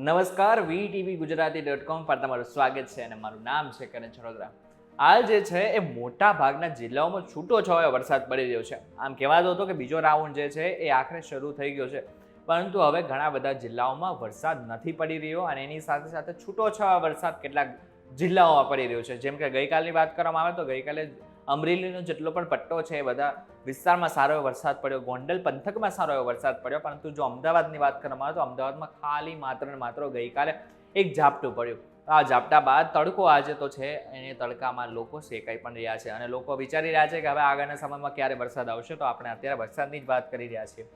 નમસ્કાર, VTV ગુજરાતી.com પર તમારું સ્વાગત છે અને મારું નામ છે કરણ છરોદરા. હાલ જે છે એ મોટા ભાગના જિલ્લાઓમાં છૂટો છવાયો વરસાદ પડી રહ્યો છે. આમ કહેવાતો હતો કે બીજો રાઉન્ડ જે છે એ આખરે શરૂ થઈ ગયો છે, પરંતુ હવે ઘણા બધા જિલ્લાઓમાં વરસાદ નથી પડી રહ્યો અને એની સાથે સાથે છૂટો છવાયો વરસાદ કેટલાક જિલ્લાઓમાં પડી રહ્યો છે. જેમ કે ગઈકાલની વાત કરવામાં આવે તો ગઈકાલે અમરેલીનો જેટલો પણ પટ્ટો છે એ બધા વિસ્તારમાં સારો એવો વરસાદ પડ્યો, ગોંડલ પંથકમાં સારો એવો વરસાદ પડ્યો. પરંતુ જો અમદાવાદની વાત કરવામાં આવે તો અમદાવાદમાં ખાલી માત્ર ગઈકાલે એક ઝાપટું પડ્યું. આ ઝાપટા બાદ તડકો આજે તો છે એને તડકામાં લોકો શેકાઈ પણ રહ્યા છે અને લોકો વિચારી રહ્યા છે કે હવે આગળના સમયમાં ક્યારે વરસાદ આવશે. તો આપણે અત્યારે વરસાદની જ વાત કરી રહ્યા છીએ.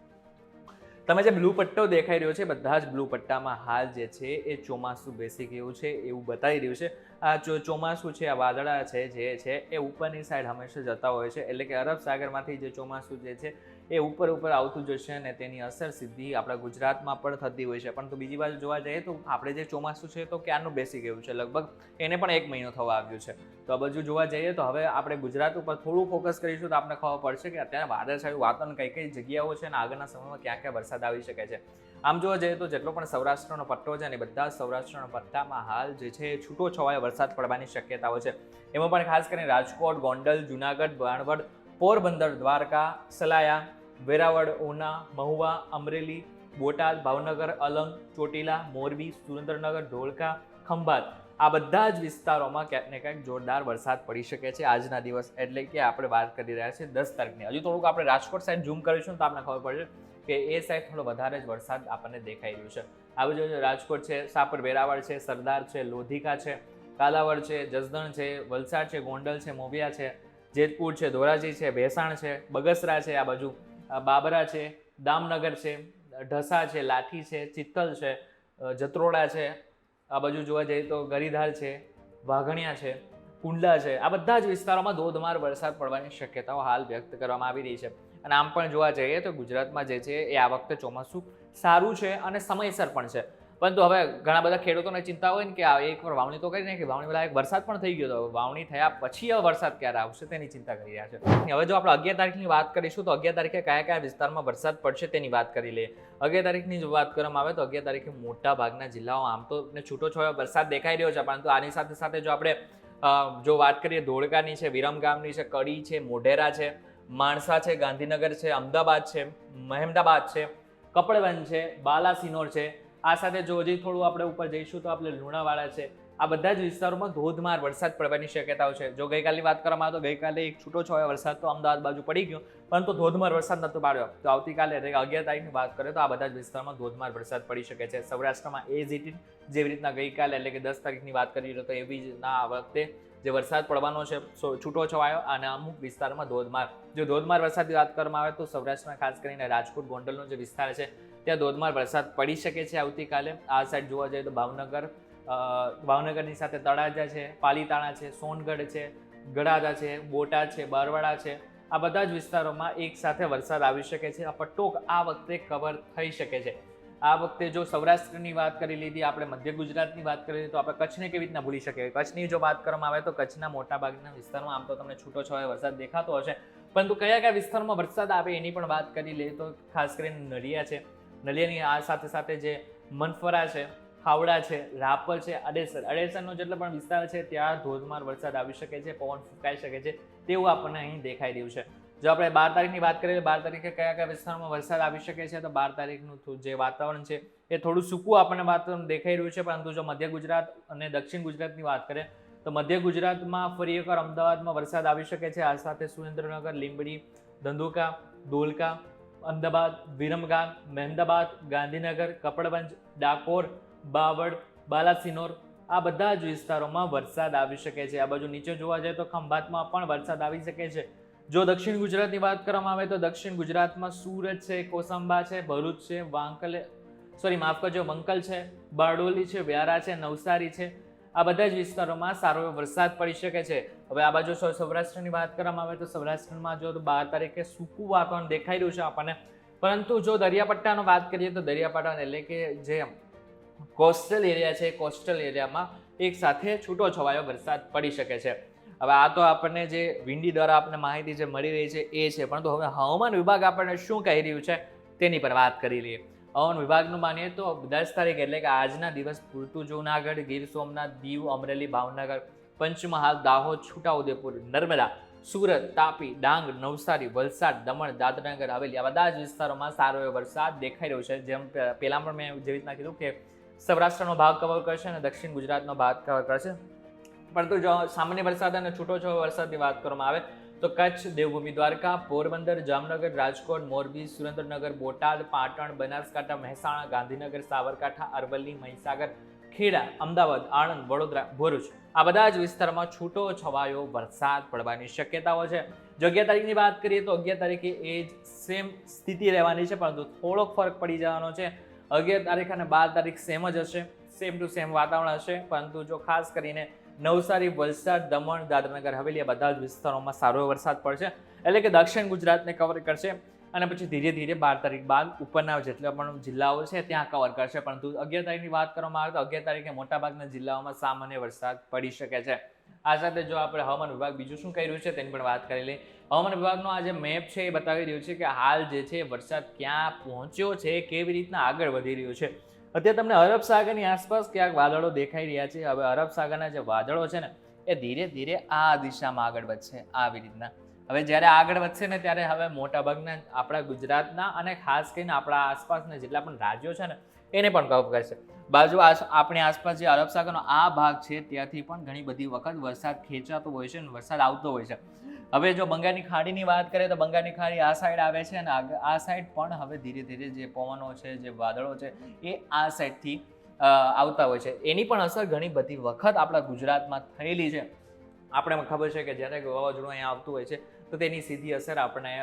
તમે જે બ્લુ પટ્ટો દેખાઈ રહ્યો છે, બધા જ બ્લુ પટ્ટામાં હાલ જે છે એ ચોમાસું બેસી ગયું છે એવું બતાવી રહ્યું છે. આ ચોમાસું છે, આ વાદળા છે જે છે એ ઉપરની સાઈડ હંમેશા જતા હોય છે, એટલે કે અરબ સાગરમાંથી જે ચોમાસું જે છે એ ઉપર આવતું જશે અને તેની અસર સીધી આપણા ગુજરાતમાં પણ થતી હોય છે. પરંતુ બીજી બાજુ જોવા જઈએ તો આપણે જે ચોમાસું છે તો ક્યારનું બેસી ગયું છે, લગભગ એને પણ 1 મહિનો થવા આવ્યું છે. તો આ બાજુ જોવા જઈએ તો હવે આપણે ગુજરાત ઉપર થોડું ફોકસ કરીશું તો આપણે ખબર પડશે કે અત્યારે વાદળછાયું વાતાવરણ કઈ જગ્યાઓ છે અને આગળના સમયમાં ક્યાં વરસાદ આવી શકે છે. આમ જોવા જઈએ તો જેટલો પણ સૌરાષ્ટ્રનો પટ્ટો છે અને બધા સૌરાષ્ટ્રના પટ્ટામાં હાલ જે છે છૂટો છવાયો વરસાદ પડવાની શક્યતાઓ છે. એમાં પણ ખાસ કરીને રાજકોટ, ગોંડલ, જુનાગઢ, ભાણવડ, પોરબંદર, દ્વારકા, સલાયા, વેરાવળ, ઉના, મહુવા, અમરેલી, બોટાદ, ભાવનગર, અલંગ, ચોટીલા, મોરબી, સુરેન્દ્રનગર, ધોળકા, ખંભાત આ બધા જ વિસ્તારોમાં ક્યાંક ને ક્યાંક જોરદાર વરસાદ પડી શકે છે આજના દિવસ. એટલે કે આપણે વાત કરી રહ્યા છીએ 10 તારીખની. હજુ થોડુંક આપણે રાજકોટ સાઈડ ઝૂમ કરીશું તો આપણે ખબર પડશે કે એ સાઈડ થોડો વધારે જ વરસાદ આપણને દેખાઈ રહ્યું છે. આ બાજુ રાજકોટ છે, સાપર, વેરાવળ છે, સરદાર છે, લોધિકા છે, કાલાવડ છે, જસદણ છે, વલસાડ છે, ગોંડલ છે, મોવિયા છે, જેતપુર છે, ધોરાજી છે, ભેસાણ છે, બગસરા છે, આ બાજુ બાબરા છે, દામનગર છે, ઢસા છે, લાઠી છે, ચિત્તલ છે, જત્રોડા છે, આ બાજુ જોવા જઈએ તો ગરીધાર છે, વાઘણિયા છે, કુંડલા છે, આ બધા જ વિસ્તારોમાં ધોધમાર વરસાદ પડવાની શક્યતાઓ હાલ વ્યક્ત કરવામાં આવી રહી છે. અને આમ પણ જોવા જઈએ તો ગુજરાતમાં જે છે એ આ વખતે ચોમાસું સારું છે અને સમયસર પણ છે. પરંતુ હવે ઘણા બધા ખેડૂતોને ચિંતા હોય ને કે એકવાર વાવણી તો કરી ને કે વાવણી લાયક વરસાદ પણ થઈ ગયો, તો વાવણી થયા પછી હવે વરસાદ ક્યારે આવશે તેની ચિંતા કરી રહ્યા છે. હવે જો આપણે 11 તારીખની વાત કરીશું તો 11 તારીખે કયા વિસ્તારમાં વરસાદ પડશે તેની વાત કરી લઈએ. 11 તારીખની જો વાત કરવામાં આવે તો 11 તારીખે મોટા ભાગના જિલ્લાઓ આમ તો છૂટો છવાયો વરસાદ દેખાઈ રહ્યો છે, પરંતુ આની સાથે સાથે જો આપણે જો વાત કરીએ ધોળકાની છે, વિરમગામની છે, કડી છે, મોઢેરા છે, માણસા છે, ગાંધીનગર છે, અમદાવાદ છે, મહેમદાબાદ છે, કપડવંજ છે, બાલાસિનોર છે, આ સાથે જો હજી થોડું આપણે ઉપર જઈશું તો આપણે લુણાવાડા છે, આ બધા જ વિસ્તારોમાં ધોધમાર વરસાદ પડવાની શક્યતાઓ છે. જો ગઈકાલની વાત કરવામાં આવે તો ગઈકાલે એક છૂટો છવાયો વરસાદ તો અમદાવાદ બાજુ પડી ગયો, પરંતુ ધોધમાર વરસાદ નહોતો પાડ્યો. તો આવતીકાલે એટલે 11 તારીખની વાત કરીએ તો આ બધા જ વિસ્તારમાં ધોધમાર વરસાદ પડી શકે છે. સૌરાષ્ટ્રમાં જેવી રીતના ગઈકાલે એટલે કે 10 તારીખની વાત કરી તો એવી જ આ વખતે જે વરસાદ પડવાનો છે છૂટો છવાયો અને અમુક વિસ્તારમાં ધોધમાર. જો ધોધમાર વરસાદની વાત કરવામાં આવે તો સૌરાષ્ટ્રમાં ખાસ કરીને રાજકોટ, ગોંડલનો જે વિસ્તાર છે ત્યાં ધોધમાર વરસાદ પડી શકે છે આવતીકાલે. આ સાઈડ જોવા જઈએ તો ભાવનગરની સાથે તળાજા છે, પાલીતાણા છે, સોનગઢ છે, ગળાદા છે, બોટાદ છે, બરવાડા છે, આ બધા જ વિસ્તારોમાં એક સાથે વરસાદ આવી શકે છે. આ પટ્ટો આ વખતે કવર થઈ શકે છે. આ વખતે જો સૌરાષ્ટ્રની વાત કરી લીધી, આપણે મધ્ય ગુજરાતની વાત કરી તો આપણે કચ્છને કેવી રીતના ભૂલી શકીએ. કચ્છની જો વાત કરવામાં આવે તો કચ્છના મોટાભાગના વિસ્તારમાં આમ તો તમને છૂટો છવાયો વરસાદ દેખાતો હશે, પરંતુ કયા વિસ્તારમાં વરસાદ આવે એની પણ વાત કરી લઈએ તો ખાસ કરીને નલિયા છે, નલિયાની આ સાથે સાથે જે મનફરા છે, ખાવડા છે, રાપર છે, અડેસરનો જેટલો પણ વિસ્તાર છે ત્યાં ધોધમાર વરસાદ આવી શકે છે, પવન ફૂંકાઈ શકે છે તેવું આપણને અહીં દેખાઈ રહ્યું છે. જો આપણે 12 તારીખની વાત કરીએ 12 તારીખે કયા વિસ્તારમાં વરસાદ આવી શકે છે તો 12 તારીખનું જે વાતાવરણ છે એ થોડું સૂકું આપણને વાતાવરણ દેખાઈ રહ્યું છે. પરંતુ જો મધ્ય ગુજરાત અને દક્ષિણ ગુજરાતની વાત કરીએ તો મધ્ય ગુજરાતમાં ફરી એકવાર અમદાવાદમાં વરસાદ આવી શકે છે. આ સાથે સુરેન્દ્રનગર, લીંબડી, ધંધુકા, ધોળકા, અમદાવાદ, વિરમગામ, મહેમદાબાદ, ગાંધીનગર, કપડવંજ, ડાકોર, બાવળ, બાલાસિનોર આ બધા જ વિસ્તારોમાં વરસાદ આવી શકે છે. આ બાજુ નીચે જોવા જાય તો ખંભાતમાં પણ વરસાદ આવી શકે છે. જો દક્ષિણ ગુજરાતની વાત કરવામાં આવે તો દક્ષિણ ગુજરાતમાં સુરત છે, કોસંબા છે, ભરૂચ છે, વંકલ છે, બારડોલી છે, વ્યારા છે, નવસારી છે, આ બધા જ વિસ્તારોમાં સારો એવો વરસાદ પડી શકે છે. હવે આ બાજુ સૌરાષ્ટ્રની વાત કરવામાં આવે તો સૌરાષ્ટ્રમાં જો 12 તારીખે સૂકું વાતાવરણ દેખાઈ રહ્યું છે આપણને, પરંતુ જો દરિયાપટ્ટાનો વાત કરીએ તો દરિયાપટ્ટા એટલે કે જે કોસ્ટલ એરિયા છે, કોસ્ટલ એરિયામાં એક સાથે છૂટો છવાયો વરસાદ પડી શકે છે. હવે આ તો આપણને જે વિંડી દ્વારા આપણને માહિતી જે મળી રહી છે એ છે, પરંતુ હવે હવામાન વિભાગ આપણને શું કહી રહ્યું છે તેની પર વાત કરી લઈએ. હવામાન વિભાગનું માનીએ તો 10 તારીખ એટલે કે આજના દિવસ પૂરતું જૂનાગઢ, ગીર સોમનાથ, દીવ, અમરેલી, ભાવનગર, પંચમહાલ, દાહોદ, છોટાઉદેપુર, નર્મદા, સુરત, તાપી, ડાંગ, નવસારી, વલસાડ, દમણ, દાદરાનગર હવેલી આ બધા જ વિસ્તારોમાં સારો એવો વરસાદ દેખાઈ રહ્યો છે. જેમ પહેલા પણ મેં જેવી રીતના કીધું કે સૌરાષ્ટ્રનો ભાગ કવર કરશે અને દક્ષિણ ગુજરાતનો ભાગ કવર કરશે. પરંતુ જો સામાન્ય વરસાદ અને છૂટોછવાયો વરસાદની વાત કરવામાં આવે તો કચ્છ, દેવભૂમિ દ્વારકા, પોરબંદર, જામનગર, રાજકોટ, મોરબી, સુરેન્દ્રનગર, બોટાદ, પાટણ, બનાસકાંઠા, મહેસાણા, ગાંધીનગર, સાબરકાંઠા, અરવલ્લી, મહીસાગર, ખેડા, અમદાવાદ, આણંદ, વડોદરા, ભરૂચ આ બધા જ વિસ્તારમાં છૂટો છવાયો વરસાદ પડવાની શક્યતાઓ છે. જો 11 તારીખની વાત કરીએ તો 11 તારીખે એ જ સેમ સ્થિતિ રહેવાની છે, પરંતુ થોડોક ફરક પડી જવાનો છે. 11 તારીખ અને 12 તારીખ સેમ જ હશે, સેમ ટુ સેમ વાતાવરણ હશે, પરંતુ જો ખાસ કરીને નવસારી, વલસાડ, દમણ, દાદરાનગર હવેલી આ બધા જ વિસ્તારોમાં સારો વરસાદ પડશે, એટલે કે દક્ષિણ ગુજરાતને કવર કરશે અને પછી ધીરે ધીરે 12 તારીખ બાદ ઉપરના જેટલા પણ જિલ્લાઓ છે ત્યાં કવર કરશે. પરંતુ 11 તારીખની વાત કરવામાં આવે તો 11 તારીખે મોટાભાગના જિલ્લાઓમાં સામાન્ય વરસાદ પડી શકે છે. આ સાથે જો આપણે હવામાન વિભાગ બીજું શું કહી રહ્યું છે તેની પણ વાત કરી લઈએ. હવામાન વિભાગનો આ જે મેપ છે એ બતાવી રહ્યું છે કે હાલ જે છે વરસાદ ક્યાં પહોંચ્યો છે, કેવી રીતના આગળ વધી રહ્યો છે. અત્યારે તમને અરબ સાગરની આસપાસ ક્યાંક વાદળો દેખાઈ રહ્યા છે. હવે અરબ સાગરના જે વાદળો છે ને એ ધીરે ધીરે આ દિશામાં આગળ વધશે આવી રીતના. હવે જ્યારે આગળ વધશે ને ત્યારે હવે મોટાભાગના આપણા ગુજરાતના અને ખાસ કરીને આપણા આસપાસના જેટલા પણ રાજ્યો છે ને એને પણ કવર કરશે. બાજુ આપણી આસપાસ જે અરબ સાગરનો આ ભાગ છે ત્યાંથી પણ ઘણી બધી વખત વરસાદ ખેંચાતો હોય છે અને વરસાદ આવતો હોય છે. હવે જો બંગાળની ખાડીની વાત કરીએ તો બંગાળની ખાડી આ સાઈડ આવે છે અને આ સાઈડ પણ હવે ધીરે ધીરે જે પવનો છે, જે વાદળો છે એ આ સાઈડથી આવતા હોય છે. એની પણ અસર ઘણી બધી વખત આપણા ગુજરાતમાં થયેલી છે. આપણે ખબર છે કે જ્યારે વાવાઝોડું અહીંયા આવતું હોય છે તો તેની સીધી અસર આપણે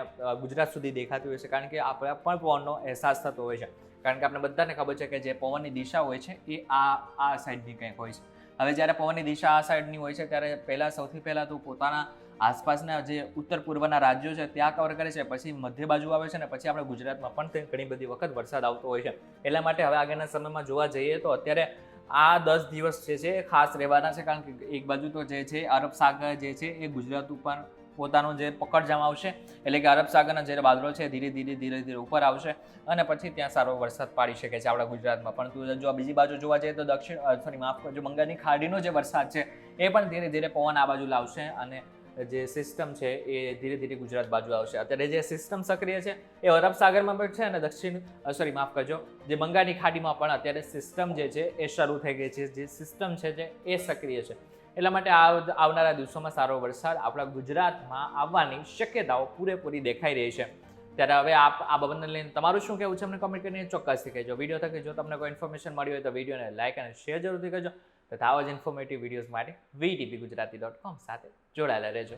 ગુજરાત સુધી દેખાતી હોય છે, કારણ કે આપણે પણ પવનનો અહેસાસ થતો હોય છે. કારણ કે આપણે બધાને ખબર છે કે જે પવનની દિશા હોય છે એ આ સાઈડની કંઈક હોય છે. હવે જ્યારે પવનની દિશા આ સાઈડની હોય છે ત્યારે સૌથી પહેલાં તો પોતાના આસપાસના જે ઉત્તર પૂર્વના રાજ્યો છે ત્યાં કવર કરે છે, પછી મધ્ય બાજુ આવે છે ને પછી આપણે ગુજરાતમાં પણ ઘણી બધી વખત વરસાદ આવતો હોય છે. એટલા માટે હવે આગળના સમયમાં જોવા જઈએ તો અત્યારે આ 10 દિવસ જે છે એ ખાસ રહેવાના છે, કારણ કે એક બાજુ તો જે છે અરબ સાગર જે છે એ ગુજરાત ઉપર પોતાનો જે પકડ જમાવશે, એટલે કે અરબ સાગરના જે વાદળો છે ધીરે ધીરે ઉપર આવશે અને પછી ત્યાં સારો વરસાદ પાડી શકે છે આપણા ગુજરાતમાં. પરંતુ જો બીજી બાજુ જોવા જઈએ તો બંગાળની ખાડીનો જે વરસાદ છે એ પણ ધીરે ધીરે પવન આ બાજુ લાવશે અને જે સિસ્ટમ છે એ ધીરે ધીરે ગુજરાત બાજુ આવશે. અત્યારે જે સિસ્ટમ સક્રિય છે એ અરબ સાગરમાં પણ છે અને જે બંગાળની ખાડીમાં પણ અત્યારે સિસ્ટમ જે છે એ શરૂ થઈ ગઈ છે. જે સિસ્ટમ છે એ સક્રિય છે. એટલા માટે આવનારા દિવસોમાં સારો વરસાદ આપણા ગુજરાતમાં આવવાની શક્યતાઓ પૂરેપૂરી દેખાઈ રહી છે. ત્યારે હવે આ બાબતને લઈને તમારું શું કહેવું છે અમને કમેન્ટ કરીને ચોક્કસથી કહેજો. વિડીયો થકી જો તમને કોઈ ઇન્ફોર્મેશન મળી હોય તો વિડીયોને લાઇક અને શેર જરૂરથી કરજો તથા આવા જ ઇન્ફોર્મેટિવ વિડીયોઝ માટે VTPGujarati.com સાથે જોડાયેલા રહેજો.